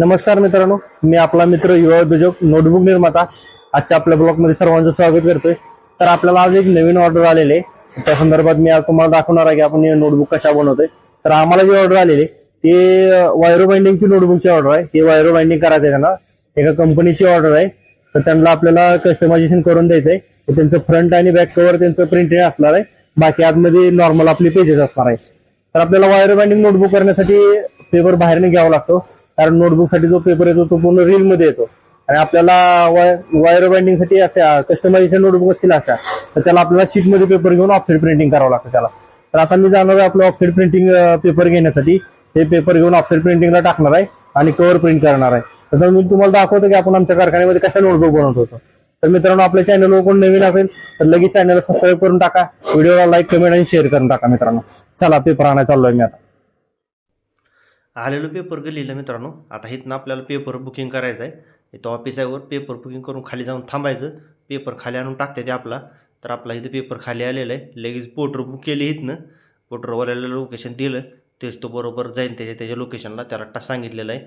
नमस्कार मित्रांनो, मी आपला मित्र युवा उद्योजक नोटबुक निर्माता आजच्या आपल्या ब्लॉगमध्ये सर्वांचं स्वागत करतोय। तर आपल्याला आज एक नवीन ऑर्डर आलेली आहे, त्या संदर्भात मी आज तुम्हाला दाखवणार आहे की आपण हे नोटबुक कशा बनवतोय। तर आम्हाला जी ऑर्डर आलेली ती वायरो बाइंडिंगची नोटबुकची ऑर्डर आहे। ती वायरो बाइंडिंग करायचं आहे त्यांना, एका कंपनीची ऑर्डर आहे। तर त्यांना आपल्याला कस्टमायझेशन करून द्यायचंय। त्यांचं फ्रंट आणि बॅक कव्हर त्यांचं प्रिंटेड असणार आहे, बाकी आतमध्ये नॉर्मल आपली पेजेस असणार आहे। तर आपल्याला वायरो बाइंडिंग नोटबुक करण्यासाठी पेपर बाहेरने घ्यावा लागतो, कारण नोटबुकसाठी जो पेपर येतो तो पूर्ण रील मध्ये येतो आणि आपल्याला वायर बाइंडिंग साठी अशा कस्टमायझेशन नोटबुक असतील अशा, तर त्याला आपल्याला शीट मध्ये पेपर घेऊन ऑफसेट प्रिंटिंग करावं लागतं त्याला। तर आता मी जाणार आहे आपलं ऑफसेट प्रिंटिंग पेपर घेण्यासाठी। हे पेपर घेऊन ऑफसेट प्रिंटिंगला टाकणार आहे आणि कव्हर प्रिंट करणार आहे। तर मी तुम्हाला दाखवतो की आपण आमच्या कारखान्यामध्ये कशा नोटबुक बनवत होतो। तर मित्रांनो, आपल्या चॅनलवर कोण नवीन असेल तर लगेच चॅनलला सबस्क्राईब करून टाका, व्हिडिओला लाईक कमेंट आणि शेअर करून टाका मित्रांनो। चला पेपर आणायला चाललोय मी आता। आलेलो पेपर गेलेलं मित्रांनो। आता इथनं आपल्याला पेपर बुकिंग करायचं आहे। इथं ऑफिस आहे वर, पेपर बुकिंग करून खाली जाऊन थांबायचं। पेपर खाली आणून टाकते ते आपला। तर आपला इथं पेपर खाली आलेला आहे, लगेच पोर्टर बुक केली इथनं। पोर्टरवाल्याला लोकेशन दिलं, तेच तो बरोबर जाईल त्याच्या लोकेशनला, त्याला सांगितलेलं आहे।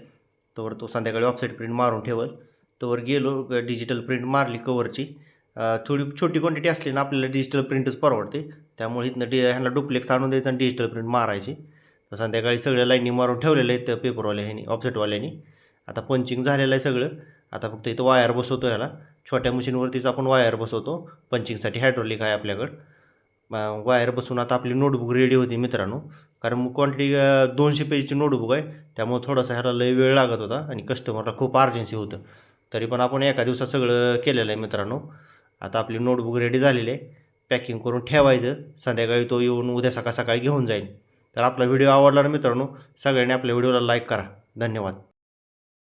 तोवर तो संध्याकाळी ऑफसेट प्रिंट मारून ठेवल। तोवर गेलो, डिजिटल प्रिंट मारली कवरची। थोडी छोटी क्वांटिटी असली ना आपल्याला डिजिटल प्रिंटच परवडते, त्यामुळे इथनं ह्यांना डुप्लेक्स आणून द्यायचं आणि डिजिटल प्रिंट मारायची। तर संध्याकाळी सगळ्या लाईनी मारून ठेवलेलं आहे त्या पेपरवाल्या ह्यानी, ऑफसेटवाल्यानी। आता पंचिंग झालेलं आहे सगळं। आता फक्त इथं वायर बसवतो ह्याला, छोट्या मशीनवरतीच आपण वायर बसवतो। पंचिंगसाठी हायड्रोलिक आहे आपल्याकडं। वायर बसून आता आपली नोटबुक रेडी होती मित्रांनो, कारण मग क्वांटिटी 200 पेजची नोटबुक आहे, त्यामुळे थोडासा ह्याला लय वेळ लागत होता आणि कस्टमरला खूप अर्जन्सी होतं। तरी पण आपण एका दिवसात सगळं केलेलं आहे मित्रांनो। आता आपली नोटबुक रेडी झालेली आहे, पॅकिंग करून ठेवायचं। संध्याकाळी तो येऊन उद्या सकाळी घेऊन जाईल। तर आपला व्हिडिओ आवडला ना मित्रांनो, सगळ्यांनी आपल्या व्हिडिओला लाईक करा। धन्यवाद।